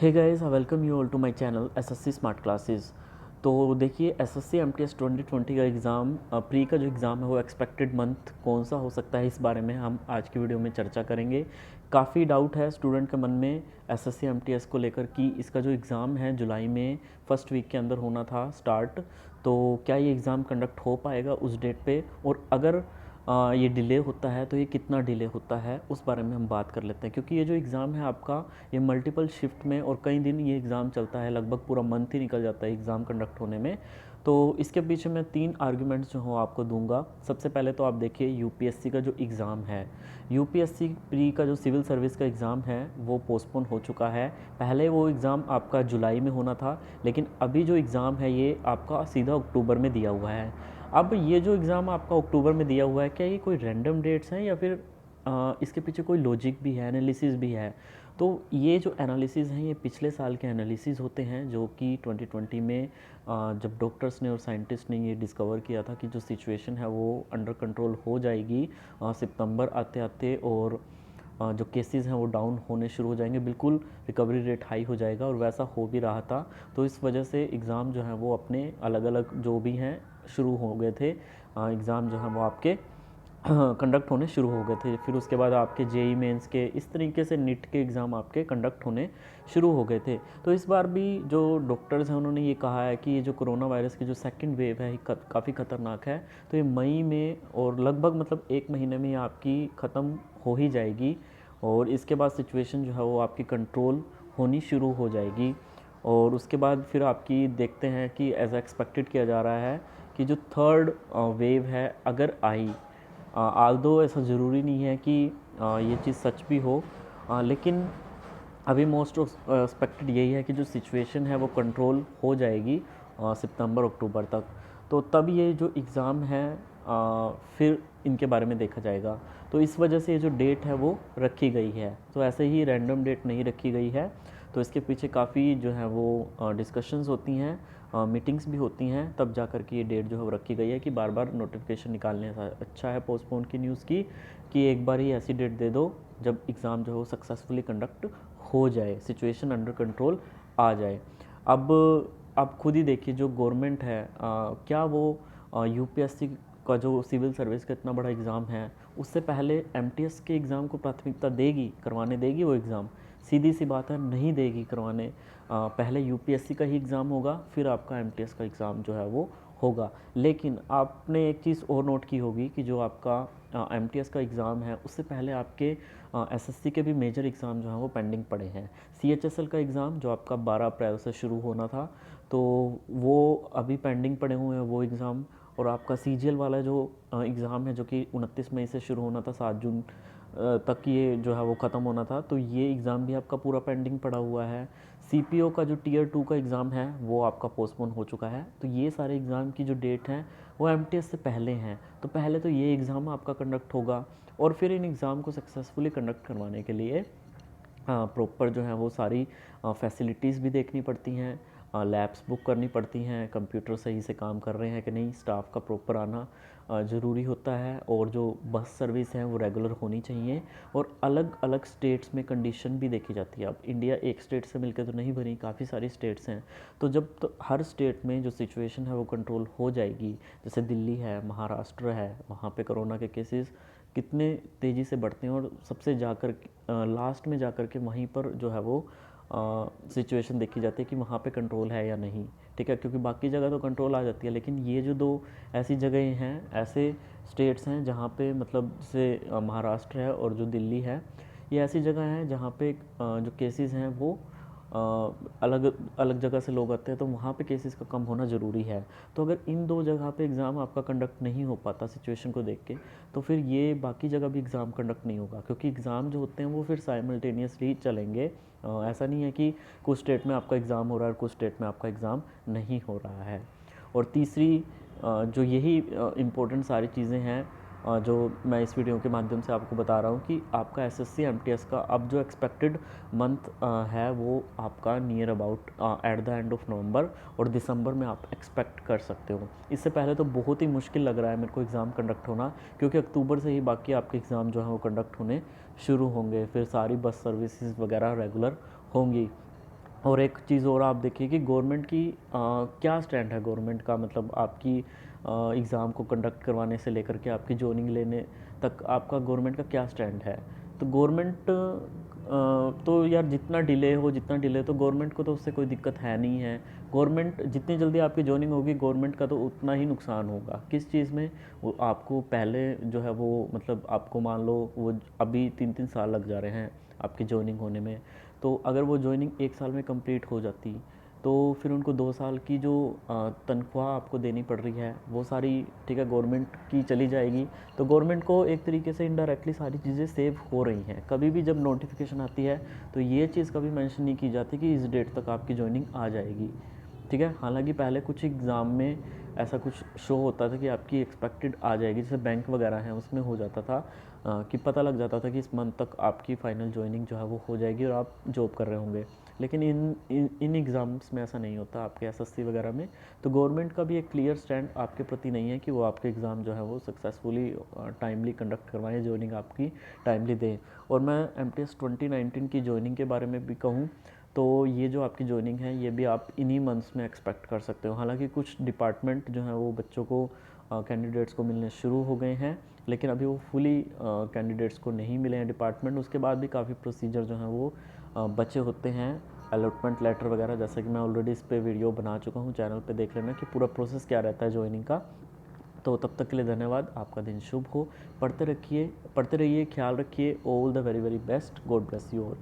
Hey guys, welcome you all to my channel SSC smart classes. तो देखिए, SSC MTS 2020 का exam pre का जो एग्ज़ाम है वो एक्सपेक्टेड मंथ कौन सा हो सकता है, इस बारे में हम आज की वीडियो में चर्चा करेंगे। काफ़ी डाउट है स्टूडेंट के मन में एसएससी एमटीएस को लेकर कि इसका जो एग्ज़ाम है जुलाई में फर्स्ट वीक के अंदर होना था स्टार्ट, तो क्या ये एग्ज़ाम कंडक्ट हो पाएगा उस डेट पे, और अगर ये डिले होता है तो ये कितना डिले होता है उस बारे में हम बात कर लेते हैं। क्योंकि ये जो एग्ज़ाम है आपका, ये मल्टीपल शिफ्ट में और कई दिन ये एग्ज़ाम चलता है, लगभग पूरा मंथ ही निकल जाता है एग्ज़ाम कंडक्ट होने में। तो इसके पीछे मैं 3 आर्गुमेंट्स जो हूँ आपको दूंगा। सबसे पहले तो आप देखिए, यूपीएससी का जो एग्ज़ाम है, यूपीएससी प्री का जो सिविल सर्विस का एग्ज़ाम है वो पोस्टपोन हो चुका है। पहले वो एग्ज़ाम आपका जुलाई में होना था, लेकिन अभी जो एग्ज़ाम है ये आपका सीधा अक्टूबर में दिया हुआ है। अब ये जो एग्ज़ाम आपका अक्टूबर में दिया हुआ है, क्या ये कोई रैंडम डेट्स हैं या फिर इसके पीछे कोई लॉजिक भी है, एनालिसिस भी है? तो ये जो एनालिसिस हैं ये पिछले साल के एनालिसिस होते हैं, जो कि 2020 में जब डॉक्टर्स ने और साइंटिस्ट ने ये डिस्कवर किया था कि जो सिचुएशन है वो अंडर कंट्रोल हो जाएगी सितंबर आते आते, और जो केसेस हैं वो डाउन होने शुरू हो जाएंगे, बिल्कुल रिकवरी रेट हाई हो जाएगा, और वैसा हो भी रहा था। तो इस वजह से एग्ज़ाम जो है वो अपने अलग अलग जो भी हैं शुरू हो गए थे। एग्ज़ाम जो हैं वो आपके कंडक्ट होने शुरू हो गए थे। फिर उसके बाद आपके जेई मेंस के, इस तरीके से नीट के एग्ज़ाम आपके कंडक्ट होने शुरू हो गए थे। तो इस बार भी जो डॉक्टर्स हैं उन्होंने ये कहा है कि ये जो कोरोना वायरस की जो सेकंड वेव है काफ़ी ख़तरनाक है। तो ये मई में और लगभग मतलब 1 महीने में ये आपकी ख़त्म हो ही जाएगी, और इसके बाद सिचुएशन जो है वो आपकी कंट्रोल होनी शुरू हो जाएगी। और उसके बाद फिर आपकी देखते हैं कि एज एक्सपेक्टेड किया जा रहा है कि जो थर्ड वेव है अगर आई, आल्दो ऐसा ज़रूरी नहीं है कि ये चीज़ सच भी हो, लेकिन अभी मोस्ट एक्सपेक्टेड यही है कि जो सिचुएशन है वो कंट्रोल हो जाएगी सितंबर अक्टूबर तक। तो तब ये जो एग्ज़ाम है फिर इनके बारे में देखा जाएगा। तो इस वजह से ये जो डेट है वो रखी गई है, तो ऐसे ही रैंडम डेट नहीं रखी गई है। तो इसके पीछे काफ़ी जो है वो डिस्कशंस होती हैं, मीटिंग्स भी होती हैं, तब जा कर के ये डेट जो है वो रखी गई है कि बार बार नोटिफिकेशन निकालने से अच्छा है पोस्टपोन की न्यूज़ की, कि एक बार ही ऐसी डेट दे दो जब एग्ज़ाम जो है वो सक्सेसफुली कंडक्ट हो जाए, सिचुएशन अंडर कंट्रोल आ जाए। अब आप खुद ही देखिए, जो गवर्नमेंट है क्या वो यूपीएससी का जो सिविल सर्विस का इतना बड़ा एग्ज़ाम है, उससे पहले एमटीएस के एग्ज़ाम को प्राथमिकता देगी, करवाने देगी वो एग्ज़ाम? सीधी सी बात है, नहीं देगी करवाने। पहले यूपीएससी का ही एग्ज़ाम होगा, फिर आपका एमटीएस का एग्ज़ाम जो है वो होगा। लेकिन आपने एक चीज़ और नोट की होगी कि जो आपका एमटीएस का एग्ज़ाम है उससे पहले आपके एसएससी के भी मेजर एग्ज़ाम जो हैं वो पेंडिंग पड़े हैं। सीएचएसएल का एग्ज़ाम जो आपका 12 अप्रैल से शुरू होना था, तो वो अभी पेंडिंग पड़े हुए हैं वो एग्ज़ाम। और आपका सीजीएल वाला जो एग्ज़ाम है, जो कि 29 मई से शुरू होना था, 7 जून तक ये जो है वो ख़त्म होना था, तो ये एग्ज़ाम भी आपका पूरा पेंडिंग पड़ा हुआ है। सीपीओ का जो टियर 2 का एग्ज़ाम है वो आपका पोस्टपोन हो चुका है। तो ये सारे एग्ज़ाम की जो डेट हैं वो एमटीएस से पहले हैं, तो पहले तो ये एग्ज़ाम आपका कंडक्ट होगा, और फिर इन एग्ज़ाम को सक्सेसफुली कंडक्ट करवाने के लिए प्रॉपर जो है वो सारी फैसिलिटीज़ भी देखनी पड़ती हैं, लैब्स बुक करनी पड़ती हैं, कंप्यूटर सही से काम कर रहे हैं कि नहीं, स्टाफ का प्रॉपर आना ज़रूरी होता है, और जो बस सर्विस है वो रेगुलर होनी चाहिए। और अलग अलग स्टेट्स में कंडीशन भी देखी जाती है। अब इंडिया एक स्टेट से मिलकर तो नहीं बनी, काफ़ी सारी स्टेट्स हैं। तो जब तो हर स्टेट में जो सिचुएशन है वो कंट्रोल हो जाएगी, जैसे दिल्ली है, महाराष्ट्र है, वहाँ पे कोरोना के केसेस कितने तेज़ी से बढ़ते हैं, और सबसे जाकर लास्ट में जाकर के वहीं पर जो है वो सिचुएशन देखी जाती है कि वहाँ पे कंट्रोल है या नहीं। ठीक है, क्योंकि बाकी जगह तो कंट्रोल आ जाती है, लेकिन ये जो दो ऐसी जगहें हैं, ऐसे स्टेट्स हैं जहाँ पे मतलब जैसे महाराष्ट्र है और जो दिल्ली है, ये ऐसी जगह हैं जहाँ पे जो केसेस हैं वो अलग अलग जगह से लोग आते हैं, तो वहाँ पे केसेस का कम होना ज़रूरी है। तो अगर इन दो जगह पे एग्ज़ाम आपका कंडक्ट नहीं हो पाता सिचुएशन को देख के, तो फिर ये बाकी जगह भी एग्ज़ाम कंडक्ट नहीं होगा, क्योंकि एग्ज़ाम जो होते हैं वो फिर साइमल्टेनियसली चलेंगे। ऐसा नहीं है कि कुछ स्टेट में आपका एग्ज़ाम हो रहा है और कुछ स्टेट में आपका एग्ज़ाम नहीं हो रहा है। और तीसरी जो यही इम्पोर्टेंट सारी चीज़ें हैं जो मैं इस वीडियो के माध्यम से आपको बता रहा हूँ कि आपका एसएससी एमटीएस का अब जो एक्सपेक्टेड मंथ है वो आपका near about at the end of November और दिसंबर में आप एक्सपेक्ट कर सकते हो। इससे पहले तो बहुत ही मुश्किल लग रहा है मेरे को एग्ज़ाम कंडक्ट होना, क्योंकि अक्टूबर से ही बाकी आपके एग्ज़ाम जो है वो कंडक्ट होने शुरू होंगे, फिर सारी बस सर्विसेज वगैरह रेगुलर होंगी। और एक चीज़ और आप देखिए कि गवर्नमेंट की क्या स्टैंड है गवर्नमेंट का, मतलब आपकी एग्ज़ाम को कंडक्ट करवाने से लेकर के आपकी जॉइनिंग लेने तक आपका गवर्नमेंट का क्या स्टैंड है। तो गवर्नमेंट तो यार जितना डिले तो गवर्नमेंट को तो उससे कोई दिक्कत है नहीं है। गवर्नमेंट जितनी जल्दी आपकी जॉइनिंग होगी गवर्नमेंट का तो उतना ही नुकसान होगा। किस चीज़ में? वो आपको पहले जो है वो मतलब आपको मान लो वो अभी 3-3 साल लग जा रहे हैं आपकी जॉइनिंग होने में। तो अगर वो जॉइनिंग 1 साल में कंप्लीट हो जाती तो फिर उनको 2 साल की जो तनख्वाह आपको देनी पड़ रही है वो सारी, ठीक है, गवर्नमेंट की चली जाएगी। तो गवर्नमेंट को एक तरीके से इनडायरेक्टली सारी चीज़ें सेव हो रही हैं। कभी भी जब नोटिफिकेशन आती है तो ये चीज़ कभी मेंशन नहीं की जाती कि इस डेट तक आपकी जॉइनिंग आ जाएगी, ठीक है। हालांकि पहले कुछ एग्ज़ाम में ऐसा कुछ शो होता था कि आपकी एक्सपेक्टेड आ जाएगी, जैसे बैंक वगैरह हैं उसमें हो जाता था कि पता लग जाता था कि इस मंथ तक आपकी फ़ाइनल जॉइनिंग जो है वो हो जाएगी और आप जॉब कर रहे होंगे। लेकिन इन एग्ज़ाम्स में ऐसा नहीं होता आपके एसएससी वगैरह में। तो गवर्नमेंट का भी एक क्लियर स्टैंड आपके प्रति नहीं है कि वो आपके एग्ज़ाम जो है वो सक्सेसफुली टाइमली कंडक्ट करवाएं, जॉइनिंग आपकी टाइमली दें। और मैं एमटीएस 2019 की जॉइनिंग के बारे में भी कहूँ तो ये जो आपकी जॉइनिंग है ये भी आप इन्हीं मंथ्स में एक्सपेक्ट कर सकते हो। हालांकि कुछ डिपार्टमेंट जो हैं वो बच्चों को कैंडिडेट्स को मिलने शुरू हो गए हैं, लेकिन अभी वो फुली कैंडिडेट्स को नहीं मिले हैं डिपार्टमेंट। उसके बाद भी काफ़ी प्रोसीजर जो हैं वो बचे होते हैं, अलॉटमेंट लेटर वगैरह, जैसा कि मैं ऑलरेडी इस पर वीडियो बना चुका हूँ, चैनल पे देख लेना कि पूरा प्रोसेस क्या रहता है ज्वाइनिंग का। तो तब तक के लिए धन्यवाद, आपका दिन शुभ हो। पढ़ते रहिए, ख्याल रखिए। All the very very best, God bless you all.